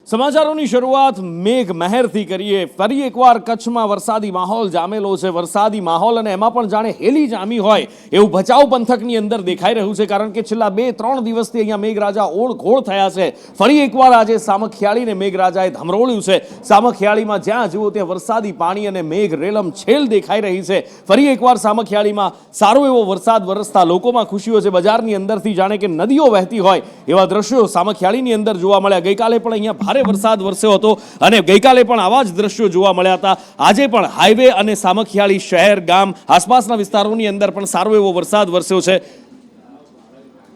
સમાચારોની શરૂઆત મેઘ મહેરથી કરીએ। ફરી એકવાર કચ્છમાં વરસાદી માહોલ જામેલો છે। વરસાદી માહોલ અને એમાં પણ જાણે હેલી જામી હોય એવું ભચાઉ પંથકની અંદર દેખાઈ રહ્યું છે, કારણ કે છેલ્લા 2-3 દિવસથી અહીંયા મેઘરાજા ઓળઘોળ થયા છે। ફરી એકવાર આજે સામખિયાળીને મેઘરાજાએ ધમરોળ્યું છે। સામખિયાળીમાં જ્યાં જુઓ ત્યાં વરસાદી પાણી અને મેઘ રેલમ છેલ દેખાઈ રહી છે। ફરી એકવાર સામખિયાળીમાં સારો એવો વરસાદ વરસતા લોકોમાં ખુશીઓ છે। બજારની અંદરથી જાણે કે નદીઓ વહેતી હોય એવા દ્રશ્યો સામખિયાળીની અંદર જોવા મળ્યા। ગઈકાલે પણ અહીંયા ભારે વરસાદ વરસ્યો હતો અને ગઈકાલે પણ આવા જ દ્રશ્યો જોવા મળ્યા હતા। આજે પણ હાઈવે અને સામખિયાળી શહેર ગામ આસપાસના વિસ્તારોની અંદર પણ સારો એવો વરસાદ વરસ્યો છે।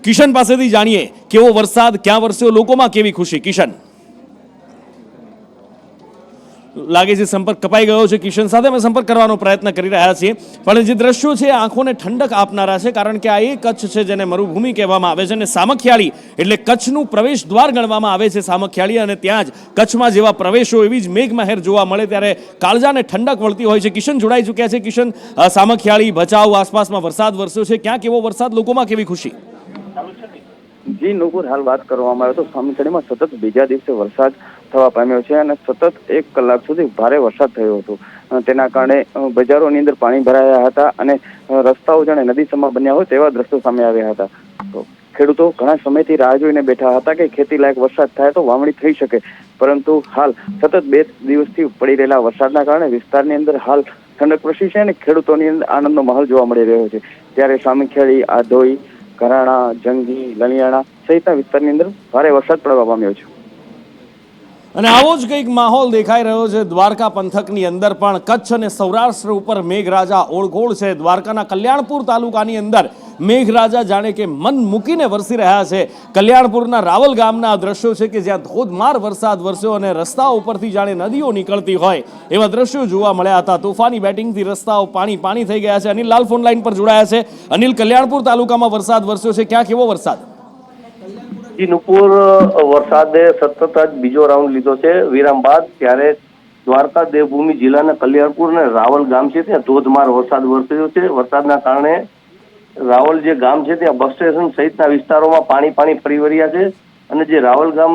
કિશન પાસેથી જાણીએ કેવો વરસાદ ક્યાં વરસ્યો, લોકોમાં કેવી ખુશી। કિશન, લાગે છે સંપર્ક કપાઈ ગયો છે। કિશન સાથે અમે સંપર્ક કરવાનો પ્રયત્ન કરી રહ્યા છીએ, પણ જે દ્રશ્યો છે આંખોને ઠંડક આપનારા છે, કારણ કે આ એ કચ્છ છે જેને મરુભૂમિ કહેવામાં આવે છે અને સામખિયાળી એટલે કચ્છનું પ્રવેશ દ્વાર ગણવામાં આવે છે સામખિયાળી, અને ત્યાં જ કચ્છમાં જેવા પ્રવેશો એવી જ મેઘમહેર જોવા મળે ત્યારે કાળજાને ઠંડક વળતી હોય છે। કિશન જોડાઈ ચૂક્યા છે। કિશન, સામખિયાળી ભચાઉ આસપાસમાં વરસાદ વરસ્યો છે, ક્યાં કેવો વરસાદ, લોકોમાં કેવી ખુશી? જી નુપુર, હાલ વાત કરવામાં આવે તો સામખિયાળીમાં સતત બીજા દિવસે વરસાદ થવા પામ્યો છે અને સતત 1 કલાક સુધી ભારે વરસાદ થયો હતો। તેના કારણે બજારોની અંદર પાણી ભરાયા હતા અને રસ્તાઓ જાણે નદી સમા બન્યા હોય તેવા દ્રશ્યો સામે આવ્યા હતા। તો ખેડૂતો ઘણા સમયથી રાહ જોઈને બેઠા હતા કે ખેતી લાયક વરસાદ થાય તો વાવણી થઈ શકે, પરંતુ હાલ સતત 2 દિવસથી પડી રહેલા વરસાદના કારણે વિસ્તારની અંદર હાલ ઠંડક પ્રસરી છે અને ખેડૂતોની અંદર આનંદનો માહોલ જોવા મળી રહ્યો છે। ત્યારે સામખિયાળી, આધોઈ, ઘરાણા, જંગી, લણિયાણા સહિતના વિસ્તારની અંદર ભારે વરસાદ પડવા પામ્યો છે અને આવો જ કંઈક માહોલ દેખાઈ રહ્યો છે દ્વારકા પંથકની અંદર પણ। કચ્છ અને સૌરાષ્ટ્ર ઉપર મેઘરાજા ઓળઘોળ છે। દ્વારકાના કલ્યાણપુર તાલુકાની અંદર મેઘરાજા જાણે કે મન મૂકીને વરસી રહ્યા છે। કલ્યાણપુરના રાવલ ગામના દ્રશ્યો છે કે જ્યાં ધોધમાર વરસાદ વરસ્યો અને રસ્તાઓ ઉપરથી જાણે નદીઓ નીકળતી હોય એવા દ્રશ્યો જોવા મળ્યા હતા। તોફાની બેટિંગથી રસ્તાઓ પાણી થઈ ગયા છે। અનિલ લાલ ફોન લાઈન પર જોડાયા છે। અનિલ, કલ્યાણપુર તાલુકામાં વરસાદ વરસ્યો છે, ક્યાં કેવો વરસાદ? જી નુપુર, વરસાદે સતત જ બીજો રાઉન્ડ લીધો છે વિરામ બાદ। ત્યારે દ્વારકા દેવભૂમિ જિલ્લાના કલ્યાણપુર અને રાવલ ગામ છે ત્યાં ધોધમાર વરસાદ વરસ્યો છે। વરસાદના કારણે રાવલ જે ગામ છે ત્યાં બસ સ્ટેશન સહિતના વિસ્તારોમાં પાણી ફરી વળ્યા છે અને જે રાવલ ગામ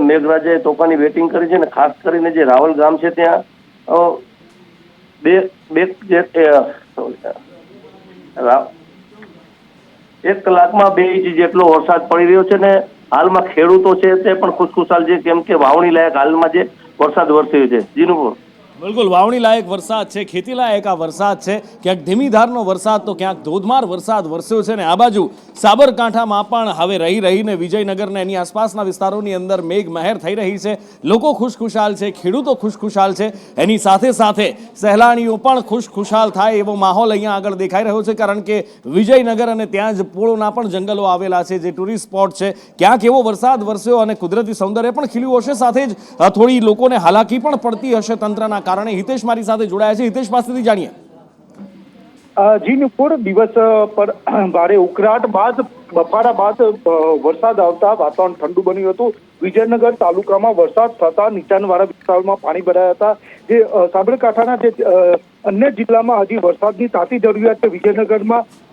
મેઘરાજાએ તોફાની બેટિંગ કરી છે અને ખાસ કરીને જે રાવલ ગામ છે ત્યાં એક કલાકમાં 2 ઇંચ જેટલો વરસાદ પડી રહ્યો છે ને હાલમાં ખેડૂતો છે તે પણ ખુશખુશાલ છે, કેમ કે વાવણી લાયક હાલમાં જે વરસાદ વરસ્યો છે। જીનુપુર, બિલકુલ વાવણી લાયક વરસાદ છે, ખેતી લાયક આ વરસાદ છે। ક્યાંક ધીમી ધારનો વરસાદ તો ક્યાંક ધોધમાર વરસાદ વરસ્યો છે ને આ બાજુ સાબરકાંઠામાં પણ હવે રહીને વિજયનગરના એની આસપાસના વિસ્તારોની અંદર મેઘમહેર થઈ રહી છે। લોકો ખુશખુશાલ છે, ખેડૂતો ખુશખુશાલ છે, એની સાથે સાથે સહેલાણીઓ પણ ખુશખુશાલ થાય એવો માહોલ અહીંયા આગળ દેખાઈ રહ્યો છે, કારણ કે વિજયનગર અને ત્યાં જ પોળોના પણ જંગલો આવેલા છે જે ટુરિસ્ટ સ્પોટ છે। ક્યાંક એવો વરસાદ વરસ્યો અને કુદરતી સૌંદર્ય પણ ખીલ્યું હશે, સાથે જ થોડી લોકોને હાલાકી પણ પડતી હશે તંત્રના કારણે। હિતેશ મારી સાથે જોડાયા છે, હિતેશ પાસેથી જાણીએ। જી નુપુર, દિવસ પર ભારે ઉકળાટ બાદ બફારા બાદ વરસાદ આવતા વાતાવરણ ઠંડુ બન્યું હતું। વિજયનગર તાલુકામાં વરસાદ થતા નીચાણવાળા વિસ્તારોમાં પાણી ભરાયા હતા। જે સાબરકાંઠાના જે અન્ય જિલ્લામાં હજી વરસાદની તાતી જરૂરિયાત છે।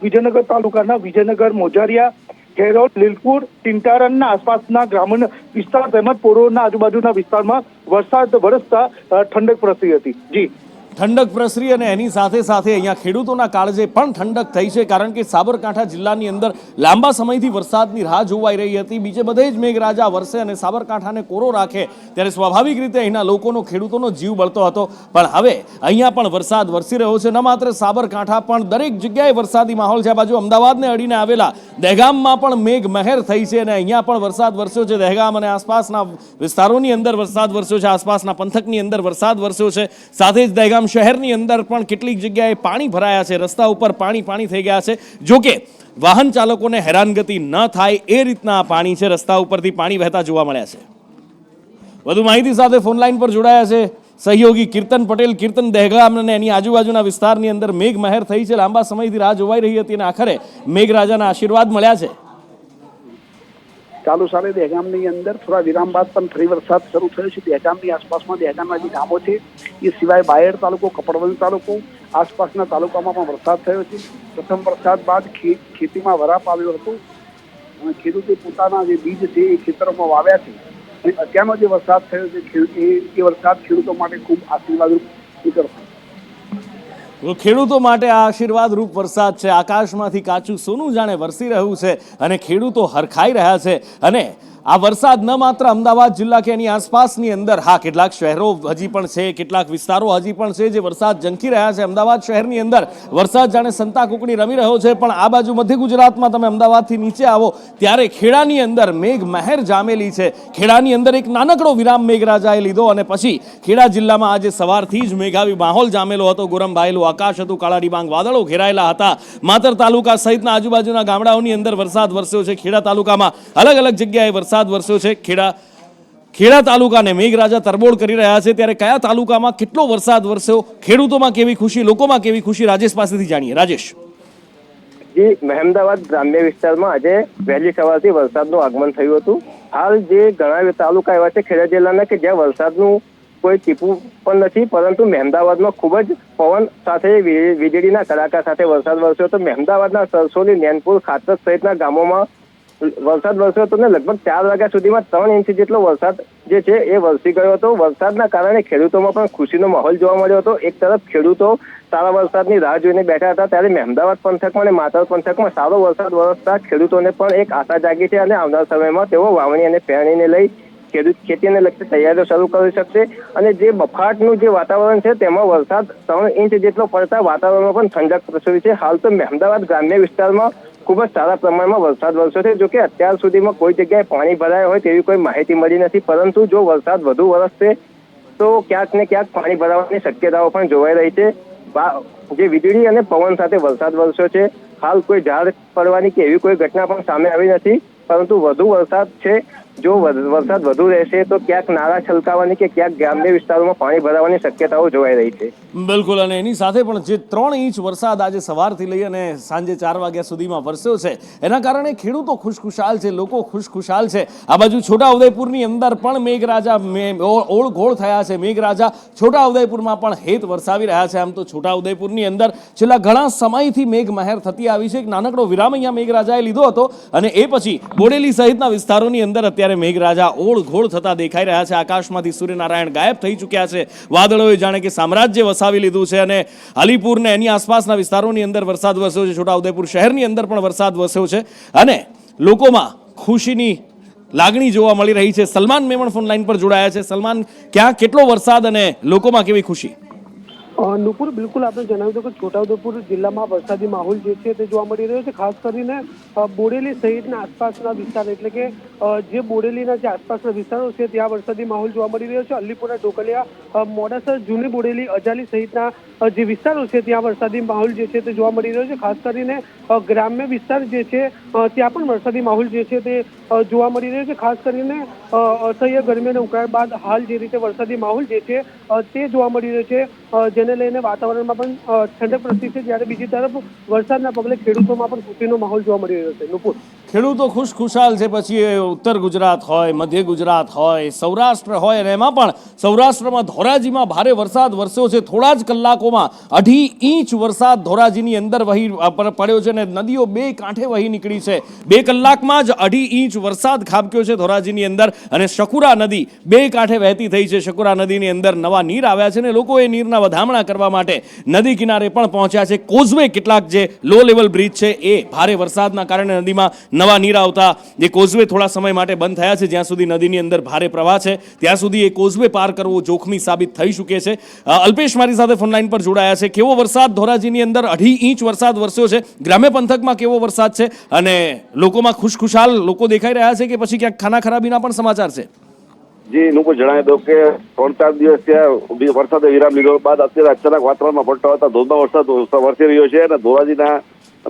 વિજયનગર તાલુકાના વિજયનગર, મોજારિયા, ખેરોડ, લીલપુર, ટિંટારણના આસપાસના ગ્રામીણ વિસ્તાર તેમજ પોરોના આજુબાજુના વિસ્તારમાં વરસાદ વરસતા ઠંડક પ્રસરી હતી। જી, ઠંડક પ્રસરી અને એની સાથે સાથે અહીંયા ખેડૂતોના કાળજે પણ ઠંડક થઈ છે, કારણ કે સાબરકાંઠા જિલ્લાની અંદર લાંબા સમયથી વરસાદની રાહ જોવાઈ રહી હતી। બીજે બધે જ મેઘરાજા વરસે અને સાબરકાંઠાને કોરો રાખે ત્યારે સ્વાભાવિક રીતે અહીંના લોકોનો, ખેડૂતોનો જીવ બળતો હતો, પણ હવે અહીંયા પણ વરસાદ વરસી રહ્યો છે। ન માત્ર સાબરકાંઠા પણ દરેક જગ્યાએ વરસાદી માહોલ છે। આ બાજુ અમદાવાદને અડીને આવેલા દહેગામમાં પણ મેઘમહેર થઈ છે અને અહીંયા પણ વરસાદ વરસ્યો છે। દહેગામ અને આસપાસના વિસ્તારોની અંદર વરસાદ વરસ્યો છે, આસપાસના પંથકની અંદર વરસાદ વરસ્યો છે। સાથે જ દહેગામ શહેરની અંદર પણ કેટલીક જગ્યાએ પાણી ભરાયા છે, રસ્તા ઉપર પાણી થઈ ગયા છે। જોકે વાહન ચાલકોને હેરાનગતિ ન થાય એ રીતના પાણી છે, રસ્તા ઉપરથી પાણી વહેતા જોવા મળ્યા છે। વધુ માહિતી સાથે ફોન લાઈન પર જોડાયા છે સહયોગી કીર્તન પટેલ। કીર્તન, દહેગામ અને એની આજુબાજુના વિસ્તારની અંદર મેઘમહેર થઈ છે, લાંબા સમયથી રાહ જોવાઈ રહી હતી અને આખરે મેઘરાજાના આશીર્વાદ મળ્યા છે। ચાલુ સાલે દહેગામની અંદર થોડા વિરામ બાદ પણ ફરી વરસાદ શરૂ થયો છે। દહેગામની આસપાસમાં દહેગામના જે ગામો છે એ સિવાય બાયડ તાલુકો, કપડવંજ તાલુકો, આસપાસના તાલુકામાં પણ વરસાદ થયો છે। પ્રથમ વરસાદ બાદ ખેતીમાં વરાપ આવ્યો હતો। ખેડૂતે પોતાના જે બીજ છે એ ખેતરોમાં વાવ્યા છે અને અત્યારનો જે વરસાદ થયો છે એ વરસાદ ખેડૂતો માટે ખૂબ આશીર્વાદરૂપ નીકળશે. તો ખેડૂતો માટે આ આશીર્વાદરૂપ વરસાદ છે. આકાશમાંથી કાચું સોનું જાણે વરસી રહ્યું છે અને ખેડૂતો હરખાઈ રહ્યા છે. અને આ વરસાદ ન માત્ર અમદાવાદ જિલ્લા કે એની આસપાસની અંદર, હા કેટલાક શહેરો હજી પણ છે, કેટલાક વિસ્તારો હજી પણ છે જે વરસાદ ઝંખી રહ્યા છે. અમદાવાદ શહેરની અંદર વરસાદ જાણે સંતા કુકડી રમી રહ્યો છે. પણ આ બાજુ મધ્ય ગુજરાતમાં તમે અમદાવાદથી નીચે આવો ત્યારે ખેડાની અંદર મેઘ મહેર જામેલી છે. ખેડાની અંદર એક નાનકડો વિરામ મેઘરાજાએ લીધો અને પછી ખેડા જિલ્લામાં આજે સવારથી જ મેઘાવી માહોલ જામેલો હતો. ગોરંભાયેલું આકાશ હતું, કાળા ડિબાંગ વાદળો ઘેરાયેલા હતા. માતર તાલુકા સહિતના આજુબાજુના ગામડાઓની અંદર વરસાદ વરસ્યો છે. ખેડા તાલુકામાં અલગ અલગ જગ્યાએ વરસાદ વરસ્યો છે. ખેડા તાલુકાને મેઘરાજા તરબોળ કરી રહ્યા છે. ત્યારે કયા તાલુકામાં કેટલો વરસાદ વરસ્યો, ખેડૂતોમાં કેવી ખુશી, લોકોમાં કેવી ખુશી, રાજેશ પાસેથી જાણીએ. રાજેશ. જી, મહેમદાવાદ ગ્રામ્ય વિસ્તારમાં આજે વહેલી સવારથી વરસાદનું આગમન થયું હતું. હાલ જે ઘણા તાલુકા એવા છે ખેડા જિલ્લાના કે જ્યાં વરસાદનું કોઈ ટીપું પણ નથી, પરંતુ મહેમદાવાદમાં ખૂબ જ પવન સાથે વીજળીના કડાકા સાથે વરસાદ વરસ્યો હતો. મહેમદાવાદના સરસોલી, નેનપુર, ખાતર સહિતના ગામોમાં વરસાદ વરસ્યો હતો અને લગભગ 4 વાગ્યા સુધીમાં 3 ઇંચ જેટલો વરસાદ જે છે એ વરસી ગયો હતો. વરસાદના કારણે ખેડૂતોમાં પણ ખુશીનો માહોલ જોવા મળ્યો હતો. એક તરફ ખેડૂતો સારા વરસાદની રાહ જોઈને બેઠા હતા, ત્યારે મહેમદાવાદ પંથકમાં અને માતર પંથકમાં સારો વરસાદ વરસતા ખેડૂતોને પણ એક આશા જાગી છે અને આવનાર સમયમાં તેઓ વાવણી અને પેરણીને લઈ ખેતીને લગતી તૈયારીઓ શરૂ કરી શકશે. અને જે બફાટનું જે વાતાવરણ છે તેમાં વરસાદ 3 ઇંચ જેટલો પડતા વાતાવરણમાં પણ ઠંડક પ્રસરી છે. હાલ તો મહેમદાવાદ ગ્રામ્ય વિસ્તારમાં ખૂબ જ સારા પ્રમાણમાં વરસાદ વરસ્યો છે. જોકે અત્યાર સુધીમાં કોઈ જગ્યાએ પાણી ભરાયા હોય તેવી કોઈ માહિતી મળી નથી, પરંતુ જો વરસાદ વધુ વરસશે તો ક્યાંક ને ક્યાંક પાણી ભરાવાની શક્યતાઓ પણ જોવાઈ રહી છે. જે વીજળી અને પવન સાથે વરસાદ વરસ્યો છે, હાલ કોઈ ઝાડ પડવાની કે એવી કોઈ ઘટના પણ સામે આવી નથી, પરંતુ વધુ વરસાદ છે. જો વરસાદ વધુ રહેશે તો ક્યાંક નાળા છલકાવાની કે ક્યાંક ગ્રામ્ય વિસ્તારોમાં પાણી ભરાવાની શક્યતાઓ જોવાઈ રહી છે. બિલકુલ. અને એની સાથે પણ જે 3 ઇંચ વરસાદ આજે સવારથી લઈ અને સાંજે 4 વાગ્યા સુધીમાં વરસ્યો છે, એના કારણે ખેડૂતો ખુશખુશાલ છે, લોકો ખુશખુશાલ છે. આ બાજુ છોટાઉદેપુરની અંદર પણ મેઘરાજા ઓળઘોળ થયા છે. મેઘરાજા છોટાઉદેપુરમાં પણ હેત વરસાવી રહ્યા છે. આમ તો છોટાઉદેપુરની અંદર છેલ્લા ઘણા સમયથી મેઘ મહેર થતી આવી છે. એક નાનકડો વિરામ અહીંયા મેઘરાજાએ લીધો હતો અને એ પછી બોડેલી સહિતના વિસ્તારોની અંદર અત્યારે મેઘરાજા ઓળઘોળ થતા દેખાઈ રહ્યા છે. આકાશમાંથી સૂર્યનારાયણ ગાયબ થઈ ચૂક્યા છે. વાદળોએ જાણે કે સામ્રાજ્ય વસાવી લીધું છે અને અલીપુર ને એની આસપાસના વિસ્તારોની અંદર વરસાદ વરસ્યો છે. છોટાઉદેપુર શહેરની અંદર પણ વરસાદ વરસ્યો છે અને લોકોમાં ખુશીની લાગણી જોવા મળી રહી છે. સલમાન મેમણ ફોન લાઈન પર જોડાયા છે. સલમાન, ક્યાં કેટલો વરસાદ અને લોકોમાં કેવી ખુશી? નુપુર, બિલકુલ આપણે જણાવ્યું હતું કે છોટાઉદેપુર જિલ્લામાં વરસાદી માહોલ જે છે તે જોવા મળી રહ્યો છે. ખાસ કરીને બોડેલી સહિતના આસપાસના વિસ્તાર, એટલે કે જે બોડેલીના જે આસપાસના વિસ્તારો છે ત્યાં વરસાદી માહોલ જોવા મળી રહ્યો છે. અલીપુરા, ઢોકલિયા, મોડાસર, જૂની બોડેલી, અજાલી સહિતના જે વિસ્તારો છે ત્યાં વરસાદી માહોલ જે છે તે જોવા મળી રહ્યો છે. ખાસ કરીને ગ્રામ્ય વિસ્તાર જે છે ત્યાં પણ વરસાદી માહોલ જે છે તે જોવા મળી રહ્યો છે. ખાસ કરીને અસહ્ય ગરમી અને ઉકળાટ બાદ હાલ જે રીતે વરસાદી માહોલ જે છે તે જોવા મળી રહ્યો છે, જેને લઈને વાતાવરણમાં પણ ઠંડક પ્રસરી છે. જ્યારે બીજી તરફ વરસાદના પગલે ખેડૂતોમાં પણ ખુશીનો માહોલ જોવા મળી રહ્યો છે. નુપુર, ખેડૂતો ખુશખુશાલ છે. પછી એ ઉત્તર ગુજરાત હોય, મધ્ય ગુજરાત હોય, સૌરાષ્ટ્ર હોય, અને એમાં પણ સૌરાષ્ટ્રમાં ધોરાજીમાં ભારે વરસાદ વરસ્યો છે. થોડા જ કલાકોમાં 2.5 ઇંચ વરસાદ ધોરાજીની અંદર વહી પડ્યો છે અને નદીઓ 2 કાંઠે વહી નીકળી છે. 2 કલાકમાં જ 2.5 ઇંચ વરસાદ ખાબક્યો છે ધોરાજીની અંદર અને શકુરા નદી 2 કાંઠે વહેતી થઈ છે. શકુરા નદીની અંદર નવા નીર આવ્યા છે અને લોકો એ નીરના વધામણા કરવા માટે નદી કિનારે પણ પહોંચ્યા છે. કોઝવે, કેટલાક જે લો લેવલ બ્રિજ છે એ ભારે વરસાદના કારણે નદીમાં નવા નીર આવતા એ કોઝવે થોડા સમય માટે બંધ થયા છે. જ્યાં સુધી નદીની અંદર ભારે પ્રવાહ છે ત્યાં સુધી એ કોઝવે પાર કરવો જોખમી સાબિત થઈ શકે છે. અલ્પેશ મારી સાથે ફોન લાઈન પર જોડાયા છે. કેવો વરસાદ ધોરાજીની અંદર 2.5 ઇંચ વરસાદ વરસ્યો છે, ગ્રામ્ય પંથકમાં કેવો વરસાદ છે અને લોકોમાં ખુશખુશાલ લોકો દેખાઈ રહ્યા છે કે પછી ક્યાંક ખાના ખરાબીના પણ સમાચાર છે? જી નુપુર, જણાવી દઉં કે 3-4 દિવસ ત્યાં વરસાદે વિરામ લીધો બાદ અત્યારે અચાનક વાતાવરણમાં પલટો આવતા ધોધમાર વરસાદ વરસી રહ્યો છે અને ધોરાજીના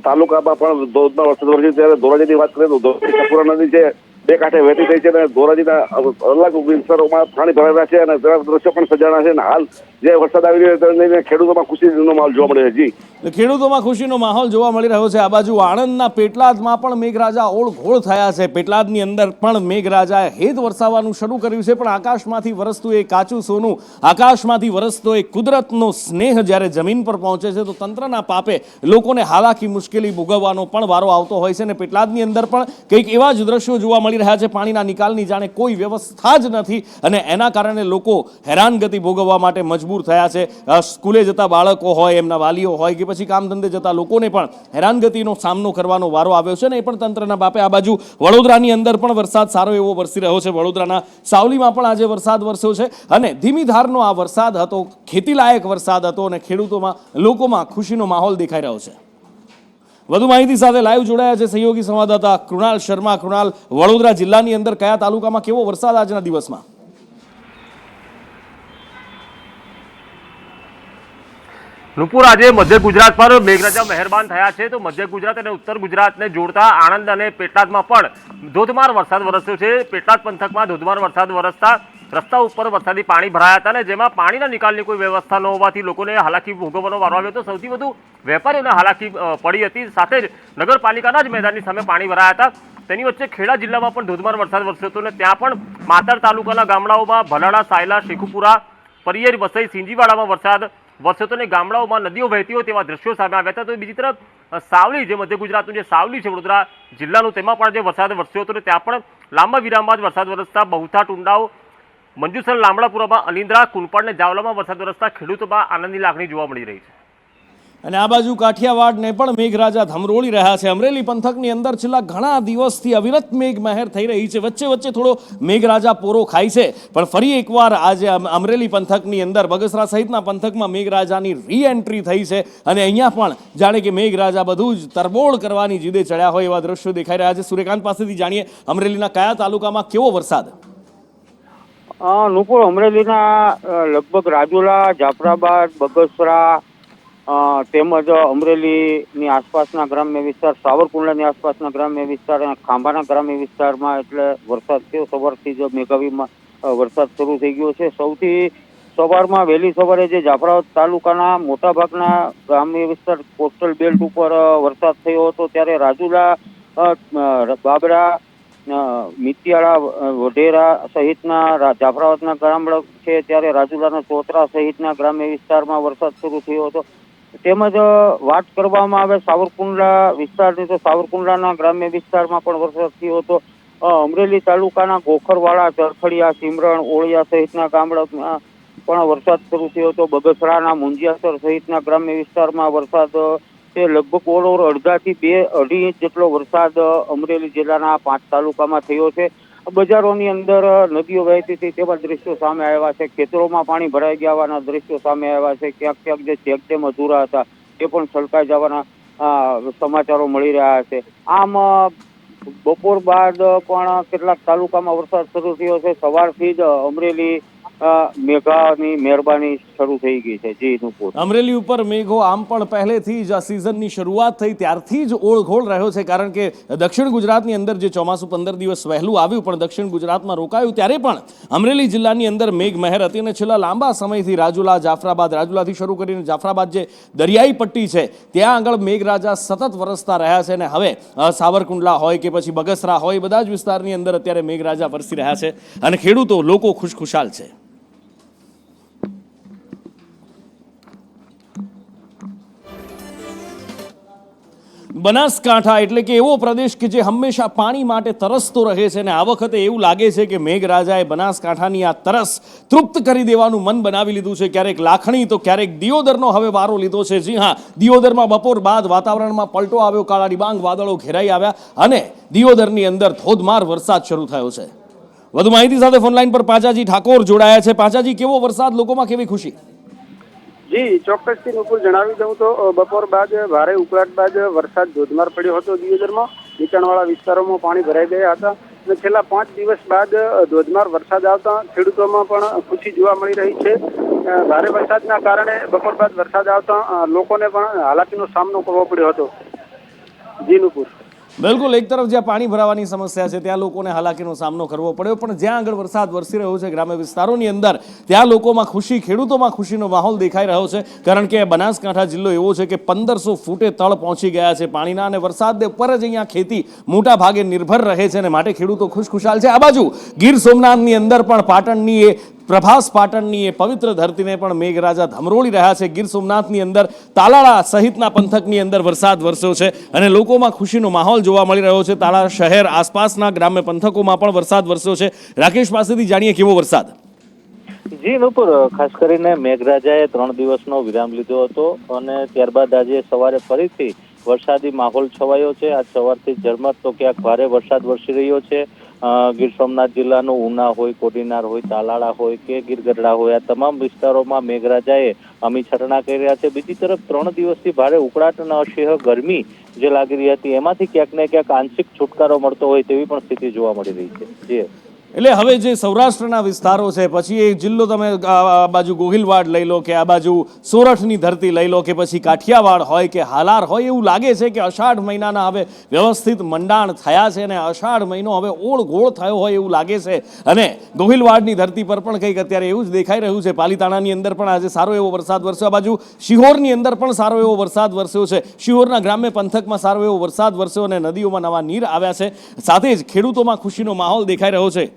તાલુકામાં પણ ધોધમાર વરસાદ વરસ્યો. ત્યારે ધોરાજીની વાત કરીએ તો શકુરા નદી છે 2 કાંઠે વહેતી થઈ છે અને ધોરાજીના અલગ વિસ્તારોમાં પાણી ભરાયેલા છે અને તેના દ્રશ્યો પણ સજાણા છે અને હાલ જે વરસાદ આવી રહ્યો છે તેને ખેડૂતોમાં ખુશીનો માહોલ જોવા મળે છે. જી, ખેડૂતોમાં ખુશીનો માહોલ જોવા મળી રહ્યો છે. આ બાજુ આણંદના પેટલાદમાં પણ મેઘરાજા ઓળઘોળ થયા છે. પેટલાદની અંદર પણ મેઘરાજાએ હેત વરસાવવાનું શરૂ કર્યું છે. પણ આકાશમાંથી વરસતું એ કાચું સોનું, આકાશમાંથી વરસતો એ કુદરતનો સ્નેહ જ્યારે જમીન પર પહોંચે છે તો તંત્રના પાપે લોકોને હાલાકી મુશ્કેલી ભોગવવાનો પણ વારો આવતો હોય છે અને પેટલાદની અંદર પણ કંઈક એવા જ દ્રશ્યો જોવા મળી ચાલી રહ્યા છે પાણીના નિકાલની જાણે કોઈ વ્યવસ્થા જ નથી અને એના કારણે લોકો હેરાનગતિ ભોગવવા માટે મજબૂર થયા છે. સ્કૂલે જતા બાળકો હોય, એમના વાલીઓ હોય કે પછી કામ ધંધે જતા લોકોને પણ હેરાનગતિનો સામનો કરવાનો વારો આવ્યો છે ને એ પણ તંત્રના બાપે. આ બાજુ વડોદરાની અંદર પણ વરસાદ સારો એવો વરસી રહ્યો છે. વડોદરાના સાવલીમાં પણ આજે વરસાદ વરસ્યો છે અને ધીમી ધારનો આ વરસાદ હતો, ખેતીલાયક વરસાદ હતો અને ખેડૂતોમાં, લોકોમાં ખુશીનો માહોલ દેખાઈ રહ્યો છે. વધુ માહિતી સાથે લાઈવ જોડાયા છે સહયોગી સંવાદદાતા કૃણાલ શર્મા. કૃણાલ, વડોદરા જિલ્લાની અંદર કયા તાલુકામાં કેવો વરસાદ આજના દિવસમાં? નુપુર, આજે મધ્ય ગુજરાત પર મેઘરાજા મહેરબાન થયા છે તો મધ્ય ગુજરાત અને ઉત્તર ગુજરાતને જોડતા આણંદ અને પેટલાદમાં પણ ધોધમાર વરસાદ વરસ્યો છે. પેટલાદ પંથકમાં ધોધમાર વરસાદ વરસતા રસ્તા ઉપર વરસાદી પાણી ભરાયા હતા અને જેમાં પાણીના નિકાલની કોઈ વ્યવસ્થા ન હોવાથી લોકોને હાલાકી ભોગવવાનો વારો આવ્યો હતો. સૌથી વધુ વેપારીઓને હાલાકી પડી હતી. સાથે જ નગરપાલિકાના જ મેદાનની સામે પાણી ભરાયા હતા. તેની વચ્ચે ખેડા જિલ્લામાં પણ ધોધમાર વરસાદ વરસ્યો હતો અને ત્યાં પણ માતર તાલુકાના ગામડાઓમાં ભલાડા, સાયલા, શેખુપુરા, પરિયેર, વસઈ, સિંજીવાડામાં વરસાદ વરસ્યો હતો અને ગામડાઓમાં નદીઓ વહેતી હોય તેવા દ્રશ્યો સામે આવ્યા હતા. તો બીજી તરફ સાવલી, જે મધ્ય ગુજરાતનું જે સાવલી છે વડોદરા જિલ્લાનું, તેમાં પણ જે વરસાદ વરસ્યો હતો ત્યાં પણ લાંબા વિરામ બાદ વરસાદ વરસતા બહુથા, ટુંડાવ, મંજુસર, લામડાપુરામાં, અનિંદ્રા, કુનપાડ અને જાવલામાં વરસાદ વરસતા ખેડૂતોમાં આનંદની લાગણી જોવા મળી રહી છે. અને આ બાજુ કાઠિયાવાડને પણ મેઘરાજા ધમરોળી રહ્યા છે. અમરેલી પંથકની અંદર છેલ્લા ઘણા દિવસથી અવિરત મેઘમહેર થઈ રહી છે. વચ્ચે વચ્ચે થોડો મેઘરાજા પોરો ખાય છે પણ ફરી એકવાર આજે અમરેલી પંથકની અંદર બગસરા સહિતના પંથકમાં મેઘરાજાની રીએન્ટ્રી થઈ છે અને અહીંયા પણ જાણે કે મેઘરાજા બધું જ તરબોળ કરવાની જીદે ચડ્યા હોય એવા દ્રશ્યો દેખાઈ રહ્યા છે. સૂર્યકાંત પાસેથી જાણીએ અમરેલીના કયા તાલુકામાં કેવો વરસાદ? નુપુર, અમરેલીના લગભગ રાજુલા, જાફરાબાદ, બગસરા તેમજ અમરેલીની આસપાસના ગ્રામ્ય વિસ્તાર, સાવરકુંડલાની આસપાસના ગ્રામ્ય વિસ્તાર અને ખાંભાના ગ્રામ્ય વિસ્તારમાં એટલે વરસાદ થયો. સવારથી જ મેઘાવીમાં વરસાદ શરૂ થઈ ગયો છે. સૌથી સવારમાં વહેલી સવારે જે જાફરાબાદ તાલુકાના મોટાભાગના ગ્રામ્ય વિસ્તાર કોસ્ટલ બેલ્ટ ઉપર વરસાદ થયો હતો ત્યારે રાજુલા, બાબરા, મિતિયાળા, વઢેરા સહિતના જાફરાબાદના ગામડા છે ત્યારે રાજુલાના ચોતરા સહિતના ગ્રામ્ય વિસ્તારમાં વરસાદ શરૂ થયો હતો. તેમજ વાત કરવામાં આવે સાવરકુંડલા વિસ્તારની તો સાવરકુંડલાના ગ્રામ્ય વિસ્તારમાં પણ વરસાદ થયો હતો. અમરેલી તાલુકાના ગોખરવાડા, ચરખડિયા, સિમરણ, ઓળિયા સહિતના ગામડામાં પણ વરસાદ શરૂ થયો હતો. બગસરાના મુંજિયાસર સહિતના ગ્રામ્ય વિસ્તારમાં વરસાદ તે લગભગ ઓલ ઓવર અડધાથી 2-2.5 ઇંચ જેટલો વરસાદ અમરેલી જિલ્લાના 5 તાલુકામાં થયો છે. બજારોની અંદર નદીઓ વહેતી હતી તેવા દ્રશ્યો સામે આવ્યા છે. ખેતરોમાં પાણી ભરાઈ ગયા હોવાના દ્રશ્યો સામે આવ્યા છે. ક્યાંક ક્યાંક જે ચેકડેમ અધૂરા હતા એ પણ છલકાઈ જવાના સમાચારો મળી રહ્યા છે. આમ બપોર બાદ પણ કેટલાક તાલુકામાં વરસાદ શરૂ થયો છે. સવારથી જ અમરેલી મેઘાની મહેરબાની શરૂ થઈ ગઈ છે. જી નુપુર, અમરેલી ઉપર મેઘો આમ પણ પહેલેથી જ આ સિઝનની શરૂઆત થઈ ત્યારથી જ ઓળઘોળ રહ્યો છે કારણ કે દક્ષિણ ગુજરાતની અંદર જે ચોમાસું 15 દિવસ વહેલું આવ્યું પણ દક્ષિણ ગુજરાતમાં રોકાયું ત્યારે પણ અમરેલી જિલ્લાની અંદર મેઘમહેર હતી અને છેલ્લા લાંબા સમયથી રાજુલા, જાફરાબાદ, રાજુલાથી શરૂ કરીને જાફરાબાદ જે દરિયાઈ પટ્ટી છે ત્યાં આગળ મેઘરાજા સતત વરસતા રહ્યા છે અને હવે સાવરકુંડલા હોય કે પછી બગસરા હોય બધા જ વિસ્તારની અંદર અત્યારે મેઘરાજા વરસી રહ્યા છે અને ખેડૂતો, લોકો ખુશખુશાલ છે. બનાસકાંઠા એટલે કે એવો પ્રદેશ કે જે હંમેશા પાણી માટે તરસતો રહે છે અને આ વખતે એવું લાગે છે કે મેઘરાજાએ બનાસકાંઠાની આ તરસ તૃપ્ત કરી દેવાનું મન બનાવી લીધું છે. ક્યારેક લાખણી તો ક્યારેક દિયોદરનો હવે વારો લીધો છે. જી હા, દિયોદરમાં બપોર બાદ વાતાવરણમાં પલટો આવ્યો, કાળા ડિબાંગ વાદળો ઘેરાઈ આવ્યા અને દિયોદરની અંદર ધોધમાર વરસાદ શરૂ થયો છે. વધુ માહિતી સાથે ફોનલાઈન પર પાંચાજી ઠાકોર જોડાયા છે. પાંચાજી, કેવો વરસાદ, લોકોમાં કેવી ખુશી? જી ચોક્કસથી નુપુર જણાવી દઉં તો બપોર બાદ ભારે ઉકળાટ બાદ વરસાદ ધોધમાર પડ્યો હતો. દિયોદરમાં નીચાણવાળા વિસ્તારોમાં પાણી ભરાઈ ગયા હતા અને છેલ્લા 5 દિવસ બાદ ધોધમાર વરસાદ આવતા ખેડૂતોમાં પણ ખુશી જોવા મળી રહી છે. ભારે વરસાદના કારણે બપોર બાદ વરસાદ આવતા લોકોને પણ હાલાકીનો સામનો કરવો પડ્યો હતો. જી નુપુર, બિલકુલ, એક તરફ જ્યાં પાણી ભરાવાની સમસ્યા છે ત્યાં લોકોને હાલાકીનો સામનો કરવો પડ્યો પણ જ્યાં આગળ વરસાદ વરસી રહ્યો છે ગ્રામ્ય વિસ્તારોની અંદર ત્યાં લોકોમાં ખુશી, ખેડૂતોમાં ખુશીનો માહોલ દેખાઈ રહ્યો છે કારણ કે બનાસકાંઠા જિલ્લો એવો છે કે 1500 ફૂટે તળ પહોંચી ગયા છે પાણીના અને વરસાદ ઉપર જ અહીંયા ખેતી મોટા ભાગે નિર્ભર રહે છે અને માટે ખેડૂતો ખુશખુશાલ છે. આ બાજુ ગીર સોમનાથની અંદર પણ પાટણની એ પ્રભાસ પાટણની એ પવિત્ર ધરતીને પણ મેઘરાજા ધમરોળી રહ્યા છે. ગીર સોમનાથની અંદર તાલાળા સહિતના પંથકની અંદર વરસાદ વરસ્યો છે અને લોકોમાં ખુશીનો માહોલ જોવા મળી રહ્યો છે. તાલાળા શહેર આસપાસના ગ્રામ્ય પંથકોમાં પણ વરસાદ વરસ્યો છે. રાકેશ પાસેથી જાણીએ કેવો વરસાદ. જી નુપુર, ખાસ કરીને મેઘરાજાએ 3 દિવસનો વિરામ લીધો હતો અને ત્યારબાદ આજે સવારે ફરીથી વરસાદી માહોલ છવાયો છે. આજ સવારથી ઝરમર તો ક્યાંક ભારે વરસાદ વરસી રહ્યો છે. ગીર સોમનાથ જિલ્લાનું ઉના હોય, કોડીનાર હોય, તાલાળા હોય કે ગીરગઢડા હોય, આ તમામ વિસ્તારોમાં મેઘરાજાએ અમી છટણા કરી રહ્યા છે. બીજી તરફ 3 દિવસથી ભારે ઉકળાટ અને અસહ્ય ગરમી જે લાગી રહી હતી એમાંથી ક્યાંક ને ક્યાંક આંશિક છુટકારો મળતો હોય તેવી પણ સ્થિતિ જોવા મળી રહી છે. જી એટલે હવે જે સૌરાષ્ટ્રના વિસ્તારો છે, પછી એક જિલ્લો તમે આ બાજુ ગોહિલવાડ લઈ લો કે આ બાજુ સોરઠની ધરતી લઈ લો કે પછી કાઠિયાવાડ હોય કે હાલાર હોય, એવું લાગે છે કે અષાઢ મહિનાના હવે વ્યવસ્થિત મંડાણ થયા છે અને અષાઢ મહિનો હવે ઓળઘોળ થયો હોય એવું લાગે છે. અને ગોહિલવાડની ધરતી પર પણ કંઈક અત્યારે એવું જ દેખાઈ રહ્યું છે. પાલીતાણાની અંદર પણ આજે સારો એવો વરસાદ વરસ્યો. આ બાજુ શિહોરની અંદર પણ સારો એવો વરસાદ વરસ્યો છે. શિહોરના ગ્રામ્ય પંથકમાં સારો એવો વરસાદ વરસ્યો અને નદીઓમાં નવા નીર આવ્યા છે. સાથે જ ખેડૂતોમાં ખુશીનો માહોલ દેખાઈ રહ્યો છે.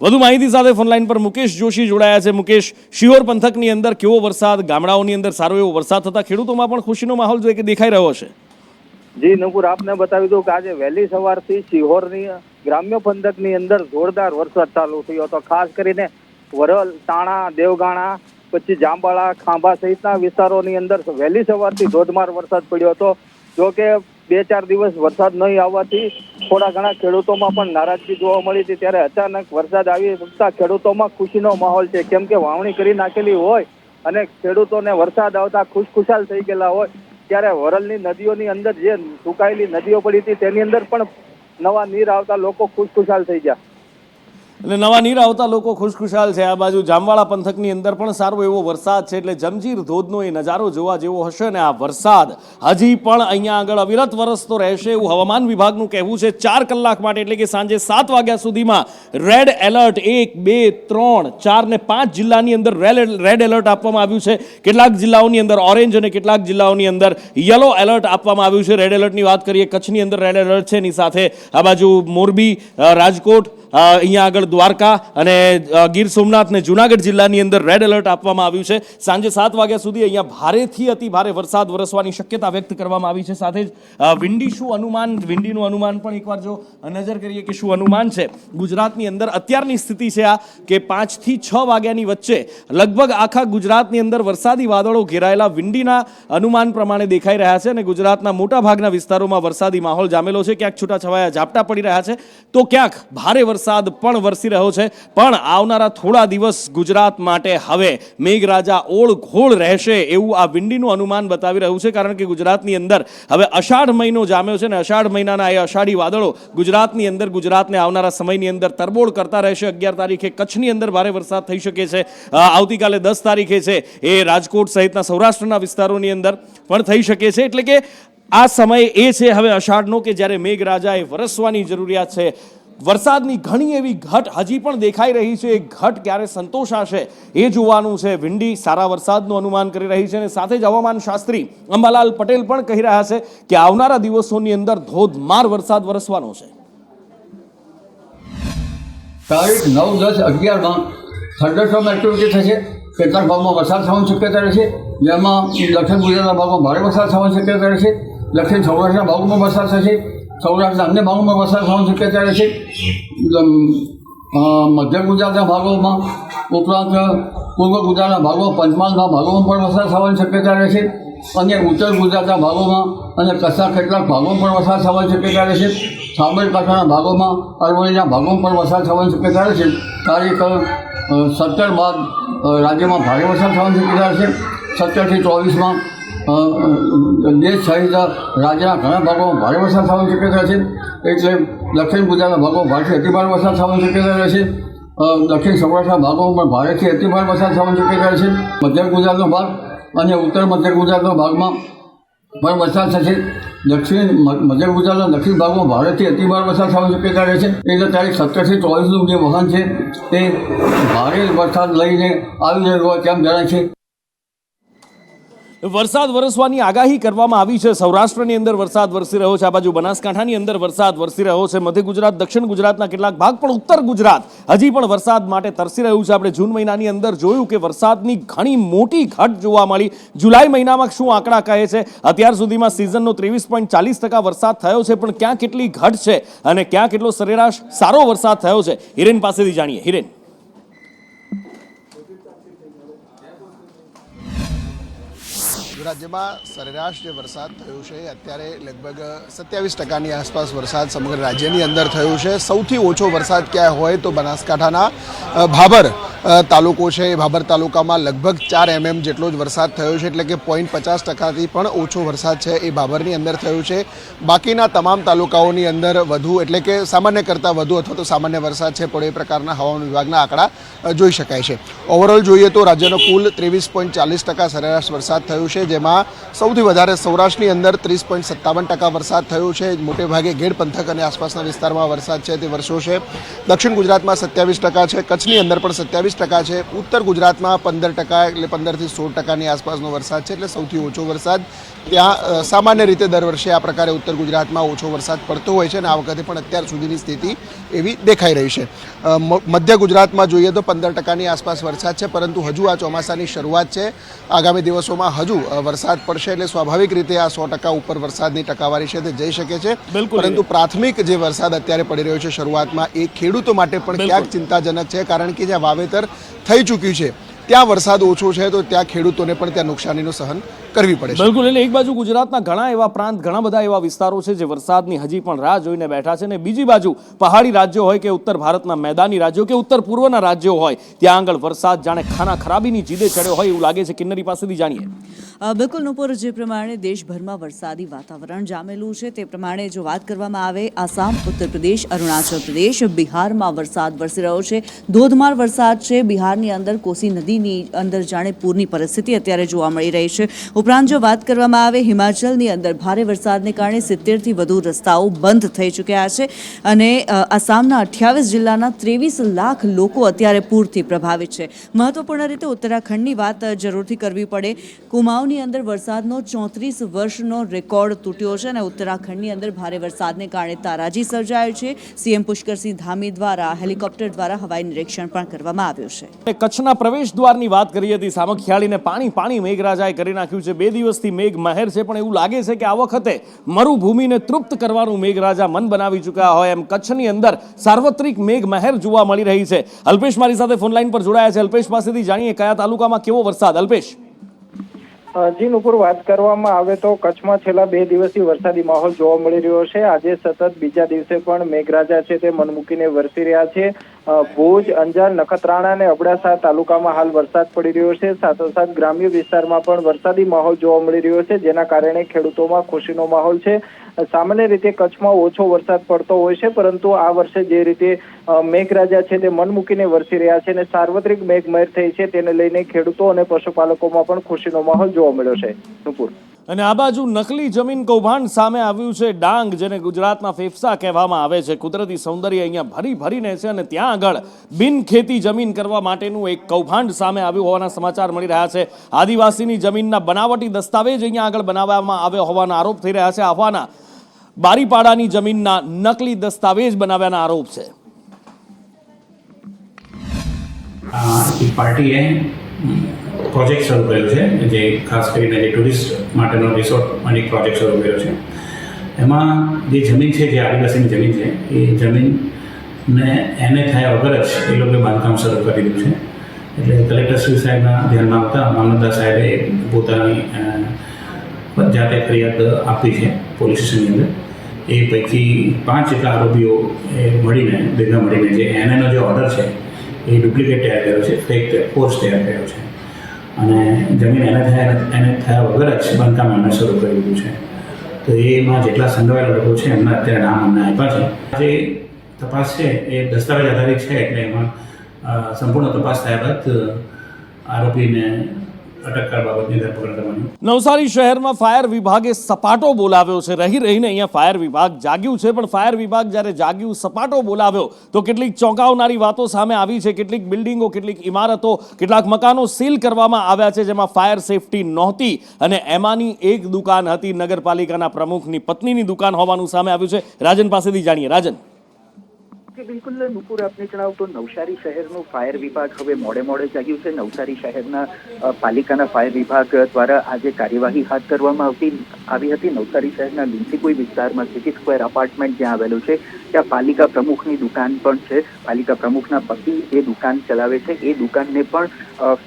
વધુ માહિતી સાથે ફોનલાઈન પર મુકેશ જોશી જોડાયા છે. મુકેશ, શિહોર પંથકની અંદર કેવો વરસાદ, ગામડાઓની અંદર સારો એવો વરસાદ થતા ખેડૂતોમાં પણ ખુશીનો માહોલ જો કે દેખાઈ રહ્યો છે. જી નુપુર, આપને બતાવી દઉં કે આજે વહેલી સવારથી શિહોરની ગ્રામ્ય પંથકની અંદર જોરદાર વરસાદ ચાલુ થયો હતો. ખાસ કરીને વરલ, તાણા, દેવગાણા, પછી જાંબાળા, ખાંભા સહિતના વિસ્તારોની અંદર વહેલી સવારથી ધોધમાર વરસાદ પડ્યો હતો. જો કે 2-4 દિવસ વરસાદ નહીં આવવાથી થોડા ઘણા ખેડૂતોમાં પણ નારાજગી જોવા મળી હતી. ત્યારે અચાનક વરસાદ આવી શકતા ખેડૂતોમાં ખુશીનો માહોલ છે. કેમ કે વાવણી કરી નાખેલી હોય અને ખેડૂતોને વરસાદ આવતા ખુશખુશાલ થઈ ગયેલા હોય, ત્યારે વરલની નદીઓની અંદર જે સુકાયેલી નદીઓ પડી હતી તેની અંદર પણ નવા નીર આવતા લોકો ખુશખુશાલ થઈ ગયા. એટલે નવા નીર આવતા લોકો ખુશખુશાલ છે. આ બાજુ જામવાળા પંથકની અંદર પણ સારો એવો વરસાદ છે. એટલે જમજીર ધોધનો એ નજારો જોવા જેવો હશે. અને આ વરસાદ હજી પણ અહીંયા આગળ અવિરત વરસતો રહેશે એવું હવામાન વિભાગનું કહેવું છે. 4 કલાક માટે એટલે કે સાંજે 7 વાગ્યા સુધીમાં રેડ એલર્ટ 1, 2, 3, 4 ને 5 જિલ્લાની અંદર રેડ એલર્ટ આપવામાં આવ્યું છે. કેટલાક જિલ્લાઓની અંદર ઓરેન્જ અને કેટલાક જિલ્લાઓની અંદર યલો એલર્ટ આપવામાં આવ્યું છે. રેડ એલર્ટની વાત કરીએ, કચ્છની અંદર રેડ એલર્ટ છે. એની સાથે આ બાજુ મોરબી, રાજકોટ, અહીંયા આગળ દ્વારકા અને ગીર સોમનાથ ને જુનાગઢ જિલ્લાની અંદર રેડ એલર્ટ આપવામાં આવ્યું છે. સાંજે 7 વાગ્યા સુધી અહીંયા ભારેથી અતિ ભારે વરસાદ વરસવાની શક્યતા વ્યક્ત કરવામાં આવી છે. સાથે જ વિંડીનું અનુમાન પણ એકવાર જો નજર કરીએ કે શું અનુમાન છે ગુજરાતની અંદર અત્યારની સ્થિતિ છે આ કે 5 થી 6 વાગ્યાની વચ્ચે લગભગ આખા ગુજરાતની અંદર વરસાદી વાદળો ઘેરાયેલા વિંડીના અનુમાન પ્રમાણે દેખાઈ રહ્યા છે. અને ગુજરાતના મોટા ભાગના વિસ્તારોમાં વરસાદી માહોલ જામેલો છે. ક્યાંક છૂટાછવાયા ઝાપટા પડી રહ્યા છે તો ક્યાંક ભારે વરસાદ પણ વરસી રહ્યો છે. પણ આવનારા થોડા દિવસ ગુજરાત માટે હવે મેઘરાજા ઓળઘોળ રહેશે એવું આ વિંડીનું અનુમાન બતાવી રહ્યું છે. કારણ કે ગુજરાતની અંદર હવે અષાઢ મહિનો જામ્યો છે અને અષાઢ મહિનાના એ અષાઢી વાદળો ગુજરાતની અંદર ગુજરાતને આવનારા સમયની અંદર તરબોળ કરતા રહેશે. 11 તારીખે કચ્છની અંદર ભારે વરસાદ થઈ શકે છે. આવતીકાલે 10 તારીખે છે એ રાજકોટ સહિતના સૌરાષ્ટ્રના વિસ્તારોની અંદર પણ થઈ શકે છે. એટલે કે આ સમય એ છે હવે અષાઢનો કે જ્યારે મેઘરાજાએ વરસવાની જરૂરિયાત છે. વરસાદની ઘણી એવી ઘટ હજી પણ દેખાઈ રહી છે. એ ઘટ ક્યારે સંતોષાશે એ જોવાનું છે. વિંડી સારા વરસાદનું અનુમાન કરી રહી છે અને સાથે જ હવામાન શાસ્ત્રી અંબાલાલ પટેલ પણ કહી રહ્યા છે કે આવનારા દિવસોની અંદર ધોધમાર વરસાદ વરસવાનો છે. તારીખ 9, 10, 11માં થંડરસ્ટોર્મ એક્ટિવિટી થશે. કેટલાક ભાગમાં વરસાદ થવાની શક્યતા રહેશે. જેમાં દક્ષિણ ગુજરાતના ભાગમાં ભારે વરસાદ થવાની શક્યતા રહેશે. દક્ષિણ સૌરાષ્ટ્રના ભાગોમાં વરસાદ થશે. સૌરાષ્ટ્રના અન્ય ભાગોમાં વરસાદ થવાની શક્યતા રહેશે. મધ્ય ગુજરાતના ભાગોમાં ઉપરાંત પૂર્વ ગુજરાતના ભાગો, પંચમહાલના ભાગોમાં પણ વરસાદ થવાની શક્યતા રહેશે. અને ઉત્તર ગુજરાતના ભાગોમાં અને કચ્છના કેટલાક ભાગોમાં પણ વરસાદ થવાની શક્યતા રહેશે. સાબરકાંઠાના ભાગોમાં, અરવલ્લીના ભાગોમાં પણ વરસાદ થવાની શક્યતા રહેશે. તારીખ 17 બાદ રાજ્યમાં ભારે વરસાદ થવાની શક્યતા રહેશે. 17 થી 24માં દેશ સહિત રાજ્યના ઘણા ભાગોમાં ભારે વરસાદ થવાની શક્યતા છે. એટલે દક્ષિણ ગુજરાતના ભાગોમાં ભારેથી અતિભારે વરસાદ થવાની શક્યતા રહેશે. દક્ષિણ સૌરાષ્ટ્રના ભાગોમાં પણ ભારેથી અતિભારે વરસાદ થવાની શક્યતા રહેશે. મધ્ય ગુજરાતનો ભાગ અને ઉત્તર મધ્ય ગુજરાતના ભાગમાં પણ વરસાદ થશે. મધ્ય ગુજરાતના દક્ષિણ ભાગમાં ભારેથી અતિભારે વરસાદ થવાની શક્યતા રહેશે. એટલે તારીખ 17 થી 24નું જે વહન છે તે ભારે વરસાદ લઈને આવી રહ્યો હોય તેમ જણાય છે. વરસાદ વરસવાની આગાહી કરવામાં આવી છે. સૌરાષ્ટ્રની અંદર વરસાદ વરસી રહ્યો છે, આ બાજુ બનાસકાંઠાની અંદર વરસાદ વરસી રહ્યો છે, મધ્ય ગુજરાત, દક્ષિણ ગુજરાતના કેટલાક ભાગ, પણ ઉત્તર ગુજરાત હજી પણ વરસાદ માટે તરસી રહ્યું છે. આપણે જૂન મહિનાની અંદર જોયું કે વરસાદની ઘણી મોટી ઘટ જોવા મળી. જુલાઈ મહિનામાં શું આંકડા કહે છે? અત્યાર સુધીમાં સિઝનનો 23.40% વરસાદ થયો છે, પણ ક્યાં કેટલી ઘટ છે અને ક્યાં કેટલો સરેરાશ સારો વરસાદ થયો છે, હિરેન પાસેથી જાણીએ. હિરેન, રાજ્યમાં સરેરાશ જે વરસાદ થયો છે અત્યારે લગભગ 27%ની આસપાસ વરસાદ સમગ્ર રાજ્યની અંદર થયો છે. સૌથી ઓછો વરસાદ ક્યાં હોય તો બનાસકાંઠાના ભાભર તાલુકો છે. એ ભાભર તાલુકામાં લગભગ 4 mm જેટલો જ વરસાદ થયો છે, એટલે કે 0.50%થી પણ ઓછો વરસાદ છે એ ભાભરની અંદર થયો છે. બાકીના તમામ તાલુકાઓની અંદર વધુ એટલે કે સામાન્ય કરતાં વધુ અથવા તો સામાન્ય વરસાદ છે પણ એ પ્રકારના હવામાન વિભાગના આંકડા જોઈ શકાય છે. ઓવરઓલ જોઈએ તો રાજ્યનો કુલ 23.40% સરેરાશ વરસાદ થયો છે, જેમાં સૌથી વધારે સૌરાષ્ટ્રની અંદર 30.57% વરસાદ થયો છે. મોટે ભાગે ગેડ પંથક અને આસપાસના વિસ્તારમાં વરસાદ છે તે વરસ્યો છે. દક્ષિણ ગુજરાતમાં 27% છે, કચ્છની અંદર પણ 27% છે, ઉત્તર ગુજરાતમાં 15% એટલે 15 થી 16%ની આસપાસનો વરસાદ છે. એટલે સૌથી ઓછો વરસાદ ત્યાં સામાન્ય રીતે દર વર્ષે આ પ્રકારે ઉત્તર ગુજરાતમાં ઓછો વરસાદ પડતો હોય છે અને આ વખતે પણ અત્યાર સુધીની સ્થિતિ એવી દેખાઈ રહી છે. મધ્ય ગુજરાતમાં જોઈએ તો 15%ની આસપાસ વરસાદ છે, પરંતુ હજુ આ ચોમાસાની શરૂઆત છે. આગામી દિવસોમાં હજુ વરસાદ પડશે એટલે સ્વાભાવિક રીતે આ 100% ઉપર વરસાદની ટકાવારી છે તે જઈ શકે છે. પરંતુ પ્રાથમિક જે વરસાદ અત્યારે પડી રહ્યો છે શરૂઆતમાં એ ખેડૂતો માટે પણ ક્યાંક ચિંતાજનક છે, કારણ કે જ્યાં વાવેતર થઈ ચૂક્યું છે ત્યાં વરસાદ ઓછો છે તો ત્યાં ખેડૂતોને પણ ત્યાં નુકસાનીનું સહન કરવી પડે છે. બિલકુલ, એટલે એક બાજુ ગુજરાતના ઘણા એવા પ્રાંત, ઘણા બધા એવા વિસ્તારો છે જે વરસાદની હજી પણ રાહ જોઈને બેઠા છે, અને બીજી બાજુ પહાડી રાજ્યો હોય કે ઉત્તર ભારતના મેદાની રાજ્યો કે ઉત્તર પૂર્વના રાજ્યો હોય, ત્યાં આગળ વરસાદ જાણે ખાના ખરાબીની જીદે ચડ્યો હોય એવું લાગે છે. કિન્નરી પાસેથી જાણીએ. બિલકુલ નુપુર, જે પ્રમાણે દેશભરમાં વરસાદી વાતાવરણ જામેલું છે તે પ્રમાણે જો વાત કરવામાં આવે, આસામ, ઉત્તર પ્રદેશ, અરુણાચલ પ્રદેશ, બિહારમાં વરસાદ વરસી રહ્યો છે. ધોધમાર વરસાદ છે. બિહારની અંદર કોસી નદીની અંદર જાણે પૂરની પરિસ્થિતિ અત્યારે જોવા મળી રહી છે. ઉપરાંત જો વાત કરવામાં આવે, હિમાચલની અંદર ભારે વરસાદને કારણે 70થી વધુ રસ્તાઓ બંધ થઈ ચૂક્યા છે અને આસામના 28 જિલ્લાના 23 લાખ લોકો અત્યારે પૂરથી પ્રભાવિત છે. મહત્વપૂર્ણ રીતે ઉત્તરાખંડની વાત જરૂરથી કરવી પડે. કુમાઉની અંદર વરસાદનો 34 વર્ષનો રેકોર્ડ તૂટ્યો છે અને ઉત્તરાખંડની અંદર ભારે વરસાદને કારણે તારાજી સર્જાયો છે. સીએમ પુષ્કરસિંહ ધામી દ્વારા હેલિકોપ્ટર દ્વારા હવાઈ નિરીક્ષણ પણ કરવામાં આવ્યું છે. કચ્છના પ્રવેશ દ્વારની વાત કરી હતી. સામખિયાળીને પાણી મેઘરાજાએ કરી નાખ્યું છે. 2 દિવસથી મેઘ મહેર છે, પણ એવું લાગે છે કે આ વખતે મરુભૂમિને તૃપ્ત કરવાનું મેઘરાજા મન બનાવી ચૂક્યા હોય એમ કચ્છની અંદર સાર્વત્રિક મેઘ મહેર જોવા મળી રહી છે. અલ્પેશ મારી સાથે ફોનલાઈન પર જોડાયા છે. અલ્પેશ પાસેથી જાણીએ કયા તાલુકામાં કેવો વરસાદ. અલ્પેશ. જી નુપુર, વાત કરવામાં આવે તો કચ્છમાં છેલ્લા 2 દિવસથી વરસાદી માહોલ જોવા મળી રહ્યો છે. આજે સતત બીજા દિવસે પણ મેઘરાજા છે તે મન મૂકીને વરસી રહ્યા છે. ભુજ, અંજાર, નખત્રાણા અને અબડાસા તાલુકામાં હાલ વરસાદ પડી રહ્યો છે. સાથોસાથ ગ્રામ્ય વિસ્તારમાં પણ વરસાદી માહોલ જોવા મળી રહ્યો છે, જેના કારણે ખેડૂતોમાં ખુશીનો માહોલ છે. સામાન્ય રીતે કચ્છમાં ઓછો વરસાદ પડતો હોય છે, પરંતુ આ વર્ષે જે રીતે મેઘરાજા છે તે મન મૂકીને વરસી રહ્યા છે અને સાર્વત્રિક મેઘમહેર થઈ છે, તેને લઈને ખેડૂતો અને પશુપાલકોમાં પણ ખુશીનો માહોલ જોવા મળ્યો છે. નુપુર, અને આ બાજુ નકલી જમીન કૌભાંડ સામે આવ્યું છે. ડાંગ, જેને ગુજરાતના ફેફસા કહેવામાં આવે છે, કુદરતી સૌંદર્ય અહીંયા ભરીને છે અને ત્યાં આગળ બિન ખેતી જમીન કરવા માટેનું એક કૌભાંડ સામે આવ્યું હોવાના સમાચાર મળી રહ્યા છે. આદિવાસીની જમીનના બનાવટી દસ્તાવેજ અહીંયા આગળ બનાવવામાં આવ્યો હોવાના આરોપ થઈ રહ્યા છે. આહવાના બારીપાડાની જમીનના નકલી દસ્તાવેજ બનાવ્યાના આરોપ છે. એક પાર્ટીએ પ્રોજેક્ટ શરૂ કર્યો છે, જે ખાસ કરીને જે ટુરિસ્ટ માટેનો રિસોર્ટ માટે એક પ્રોજેક્ટ શરૂ કર્યો છે. એમાં જે જમીન છે, જે આદિવાસીની જમીન છે, એ જમીનને એને થયા વગર જ એ લોકોએ બાંધકામ શરૂ કરી દીધું છે. એટલે કલેક્ટર શ્રી સાહેબના ધ્યાનમાં આવતા મામલતદાર સાહેબે પોતાની જાતે ફરિયાદ આપી છે પોલીસ સ્ટેશનની અંદર. એ પૈકી 5 જેટલા આરોપીઓ ભેગા મળીને જે એનએનો જે ઓર્ડર છે એ ડુપ્લિકેટ તૈયાર કર્યો છે, ફેક કોર્સ તૈયાર કર્યો છે અને જમીન એને થયા વગર જ બાંધકામ એમને શરૂ કરી દીધું છે. તો એમાં જેટલા સંડોવાયેલા લોકો છે એમના અત્યારે નામ અમને આપ્યા છે. જે તપાસ છે એ દસ્તાવેજ આધારિત છે, એટલે એમાં સંપૂર્ણ તપાસ થયા બાદ આરોપીને અટકકાર બાબતની ધરપકડ કરવાની. નવસારી શહેરમાં ફાયર વિભાગે સપાટો બોલાવ્યો છે. રહી રહીને અહીંયા ફાયર વિભાગ જાગ્યું છે, પણ ફાયર વિભાગ જ્યારે જાગ્યું, સપાટો બોલાવ્યો તો કેટલીક ચોંકાવનારી વાતો સામે આવી છે. કેટલીક બિલ્ડિંગો, કેટલીક ઇમારતો, કેટલાક મકાનો સીલ કરવામાં આવ્યા છે, જેમાં ફાયર સેફટી નહોતી અને એમાંની એક દુકાન હતી નગરપાલિકાના પ્રમુખની પત્નીની દુકાન હોવાનું સામે આવ્યું છે. રાજન પાસેથી જાણીએ. રાજન, બિલકુલ નુપુર, આપને જણાવું તો નવસારી શહેરનું ફાયર વિભાગ હવે મોડે જાગ્યું છે. નવસારી શહેરના પાલિકાના ફાયર વિભાગ દ્વારા આજે કાર્યવાહી હાથ ધરવામાં આવી હતી. નવસારી શહેરના લિંસીકુઈ વિસ્તારમાં સિટી સ્ક્વેર અપાર્ટમેન્ટ જ્યાં આવેલું છે ત્યાં પાલિકા પ્રમુખની દુકાન પણ છે. પાલિકા પ્રમુખના પતિ એ દુકાન ચલાવે છે. એ દુકાનને પણ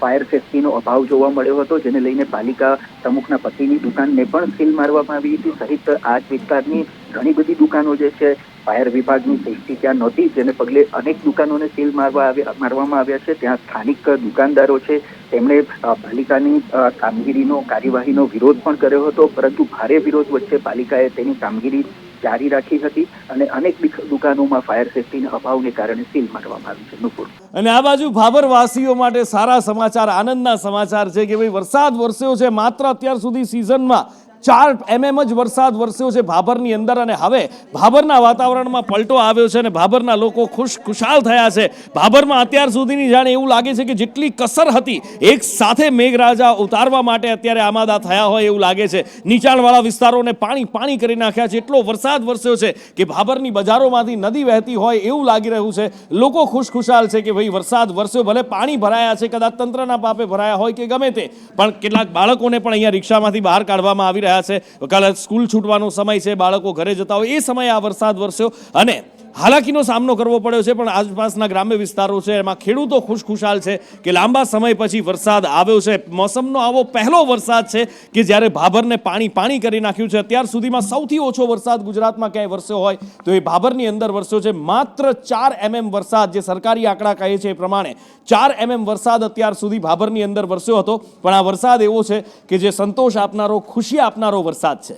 ફાયર સેફટીનો અભાવ જોવા મળ્યો હતો, જેને લઈને પાલિકા પ્રમુખના પતિની દુકાનને પણ સીલ મારવામાં આવી હતી. સહિત આ જ વિસ્તારની ઘણી બધી દુકાનો જે છે, ફાયર વિભાગની સેફટી ત્યાં નહોતી, જેને પગલે અનેક દુકાનોને સીલ મારવામાં આવ્યા છે. ત્યાં સ્થાનિક દુકાનદારો છે, તેમણે પાલિકાની કામગીરીનો, કાર્યવાહીનો વિરોધ પણ કર્યો હતો, પરંતુ ભારે વિરોધ વચ્ચે પાલિકાએ તેની કામગીરી જારી રાખી હતી અને અનેક દુકાનોમાં ફાયર સેફટીના અભાવને કારણે સીલ મારવામાં આવી છે. નુપુર, અને આ બાજુ ભાભરવાસીઓ માટે સારા સમાચાર, આનંદના સમાચાર છે કે ભાઈ વરસાદ વરસ્યો છે. માત્ર અત્યાર સુધી સિઝનમાં 4 mm જ વરસાદ વરસ્યો છે ભાભરની અંદર, અને હવે ભાભરના વાતાવરણમાં પલટો આવ્યો છે અને ભાભરના લોકો ખુશાલ થયા છે. ભાભરમાં અત્યાર સુધીની જાણે એવું લાગે છે કે જેટલી કસર હતી એક સાથે મેઘરાજા ઉતારવા માટે અત્યારે આમાદા થયા હોય એવું લાગે છે. નીચાણવાળા વિસ્તારોને પાણી કરી નાખ્યા છે. એટલો વરસાદ વરસ્યો છે કે ભાભરની બજારોમાંથી નદી વહેતી હોય એવું લાગી રહ્યું છે. લોકો ખુશાલ છે કે ભાઈ વરસાદ વરસ્યો, ભલે પાણી ભરાયા છે, કદાચ તંત્રના પાપે ભરાયા હોય કે ગમે તે, પણ કેટલાક બાળકોને પણ અહીંયા રિક્ષામાંથી બહાર કાઢવામાં આવી રહ્યા છે. કાલે સ્કૂલ છૂટવાનો સમય છે, બાળકો ઘરે જતા હોય એ સમયે આ વરસાદ વરસ્યો અને હાલાકીનો સામનો કરવો પડ્યો છે. પણ આસપાસના ગ્રામ્ય વિસ્તારો છે એમાં ખેડૂતો ખુશાલ છે કે લાંબા સમય પછી વરસાદ આવ્યો છે. મોસમનો આવો પહેલો વરસાદ છે કે જ્યારે ભાભરને પાણી કરી નાખ્યું છે. અત્યાર સુધીમાં સૌથી ઓછો વરસાદ ગુજરાતમાં ક્યાંય વરસ્યો હોય તો એ ભાભરની અંદર વરસ્યો છે. માત્ર 4 mm વરસાદ, જે સરકારી આંકડા કહે છે એ પ્રમાણે 4 mm વરસાદ અત્યાર સુધી ભાભરની અંદર વરસ્યો હતો. પણ આ વરસાદ એવો છે કે જે સંતોષ આપનારો, ખુશી આપનારો વરસાદ છે.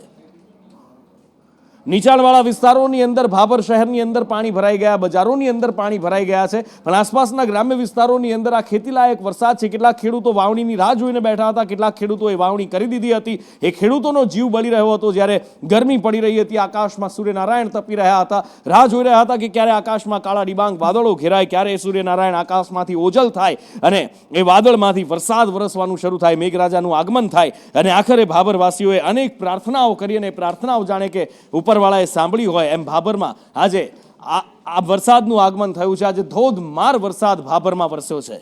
નીચાણવાળા વિસ્તારોની અંદર, ભાભર શહેરની અંદર પાણી ભરાઈ ગયા, બજારોની અંદર પાણી ભરાઈ ગયા છે, પણ આસપાસના ગ્રામ્ય વિસ્તારોની અંદર આ ખેતીલાયક વરસાદ છે. કેટલાક ખેડૂતો વાવણીની રાહ જોઈને બેઠા હતા, કેટલાક ખેડૂતોએ વાવણી કરી દીધી હતી. એ ખેડૂતોનો જીવ બળી રહ્યો હતો જ્યારે ગરમી પડી રહી હતી. આકાશમાં સૂર્યનારાયણ તપી રહ્યા હતા, રાહ જોઈ રહ્યા હતા કે ક્યારે આકાશમાં કાળા ડિબાંગ વાદળો ઘેરાય, ક્યારે સૂર્યનારાયણ આકાશમાંથી ઓજલ થાય અને એ વાદળમાંથી વરસાદ વરસવાનું શરૂ થાય, મેઘરાજાનું આગમન થાય. અને આખરે ભાભરવાસીઓએ અનેક પ્રાર્થનાઓ કરી અને પ્રાર્થનાઓ જાણે કે ઉપરવાળાએ સાંભળી હોય એમ ભાભરમાં આજે આ વરસાદનું આગમન થયું છે. આજે ધોધમાર વરસાદ ભાભરમાં વરસ્યો છે.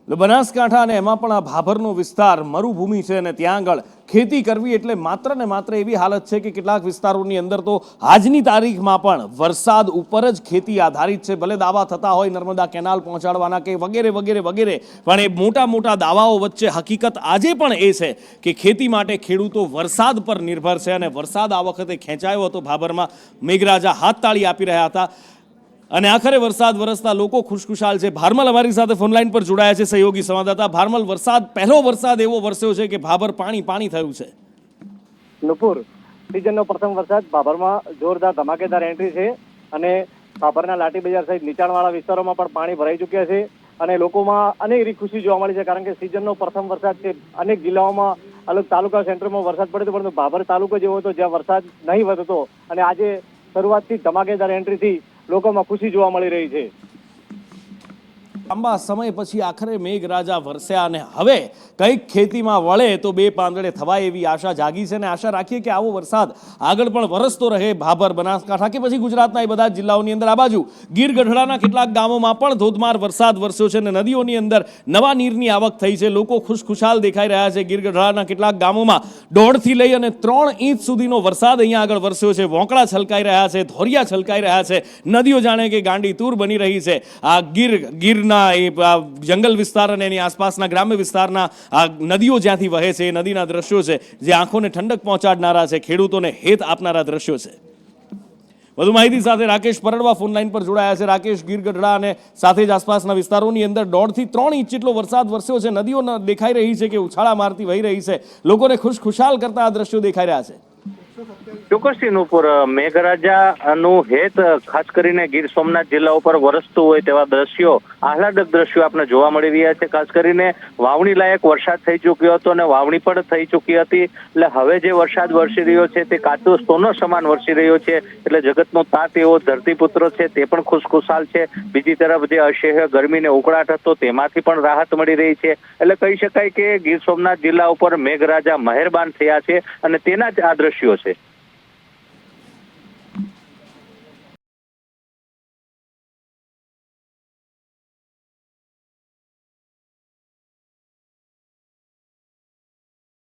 બનાસકાંઠા અને એમાં પણ આ ભાભરનો વિસ્તાર મરુભૂમિ છે અને ત્યાં આગળ ખેતી કરવી એટલે માત્ર ને માત્ર એવી હાલત છે કે કેટલાક વિસ્તારોની અંદર તો આજની તારીખમાં પણ વરસાદ ઉપર જ ખેતી આધારિત છે. ભલે દાવા થતા હોય નર્મદા કેનાલ પહોંચાડવાના કે વગેરે વગેરે વગેરે, પણ એ મોટા દાવાઓ વચ્ચે હકીકત આજે પણ એ છે કે ખેતી માટે ખેડૂતો વરસાદ પર નિર્ભર છે. અને વરસાદ આ વખતે ખેંચાયો હતો ભાભરમાં. મેઘરાજા હાથતાળી આપી રહ્યા હતા અને આખરે વરસાદ વરસતા લોકો ખુશાલ છે. ભારમલ અમારી સાથે ફોનલાઈન પર જોડાયા છે, સહયોગી સંવાદદાતા. ભારમલ, પહેલો વરસાદ એવો વરસ્યો છે કે ભાભર પાણી થયું છે. નુપુર, સિઝનનો પ્રથમ વરસાદ ભાભરમાં જોરદાર ધમાકેદાર એન્ટ્રી છે અને ભાભરના લાઠી બજાર સહિત નીચાણવાળા વિસ્તારોમાં પણ પાણી ભરાઈ ચૂક્યા છે અને લોકોમાં અનેક ખુશી જોવા મળી છે, કારણ કે સિઝનનો પ્રથમ વરસાદ છે. અનેક જિલ્લાઓમાં અલગ તાલુકા સેન્ટરમાં વરસાદ પડ્યો, પરંતુ ભાભર તાલુકો જેવો હતો જ્યાં વરસાદ નહીં વધતો અને આજે શરૂઆતથી ધમાકેદાર એન્ટ્રીથી લોકોમાં ખુશી જોવા મળી રહી છે. લાંબા સમય પછી આખરે મેઘરાજા વરસ્યા અને હવે કંઈક ખેતીમાં વળે તો બે પાંદડે થવાય એવી આશા જાગી છે. અને આશા રાખીએ કે આવો વરસાદ આગળ પણ વરસતો રહે ભાભર, બનાસકાંઠા કે પછી ગુજરાતના એ બધા જિલ્લાઓની અંદર. આ બાજુ ગીર ગઢડાના કેટલાક ગામોમાં પણ ધોધમાર વરસાદ વરસ્યો છે અને નદીઓની અંદર નવા નીરની આવક થઈ છે. લોકો ખુશાલ દેખાઈ રહ્યા છે. ગીર ગઢડાના કેટલાક ગામોમાં 1.5 થી લઈ અને 3 ઇંચ સુધીનો વરસાદ અહીંયા આગળ વરસ્યો છે. વોંકળા છલકાઈ રહ્યા છે, ધોરિયા છલકાઈ રહ્યા છે. નદીઓ જાણે કે ગાંડી તૂર બની રહી છે. આ ગીરના જંગલ વિસ્તાર અને એની આસપાસના ગ્રામ્ય વિસ્તારના આ નદીઓ જ્યાંથી વહે છે એ નદીના દ્રશ્યો છે જે આંખોને ઠંડક પહોંચાડનારા છે, ખેડૂતોને હેત આપનારા દ્રશ્યો છે. વધુ માહિતી સાથે રાકેશ પરડવા ફોનલાઈન પર જોડાયા છે. રાકેશ, ગીર ગઢડા અને સાથે જ આસપાસના વિસ્તારોની અંદર 1.5 થી 3 ઇંચ જેટલો વરસાદ વરસ્યો છે. નદીઓ દેખાઈ રહી છે કે ઉછાળા મારતી વહી રહી છે. લોકોને ખુશાલ કરતા આ દ્રશ્યો દેખાઈ રહ્યા છે. ચોક્કસથી નુપુર મેઘરાજાનું હેત ખાસ કરીને ગીર સોમનાથ જિલ્લા ઉપર વરસતું હોય તેવા દ્રશ્યો, આહલાદક દ્રશ્યો આપણે જોવા મળી રહ્યા છે. ખાસ કરીને વાવણી લાયક વરસાદ થઈ ચૂક્યો હતો અને વાવણી પણ થઈ ચૂકી હતી. એટલે હવે જે વરસાદ વરસી રહ્યો છે તે કાચો સોનો સમાન વરસી રહ્યો છે. એટલે જગતનો તાત એવો ધરતીપુત્ર છે તે પણ ખુશખુશાલ છે. બીજી તરફ જે અસહ્ય ગરમીને ઉકળાટ હતો તેમાંથી પણ રાહત મળી રહી છે. એટલે કહી શકાય કે ગીર સોમનાથ જિલ્લા ઉપર મેઘરાજા મહેરબાન થયા છે અને તેના જ આ દ્રશ્યો છે.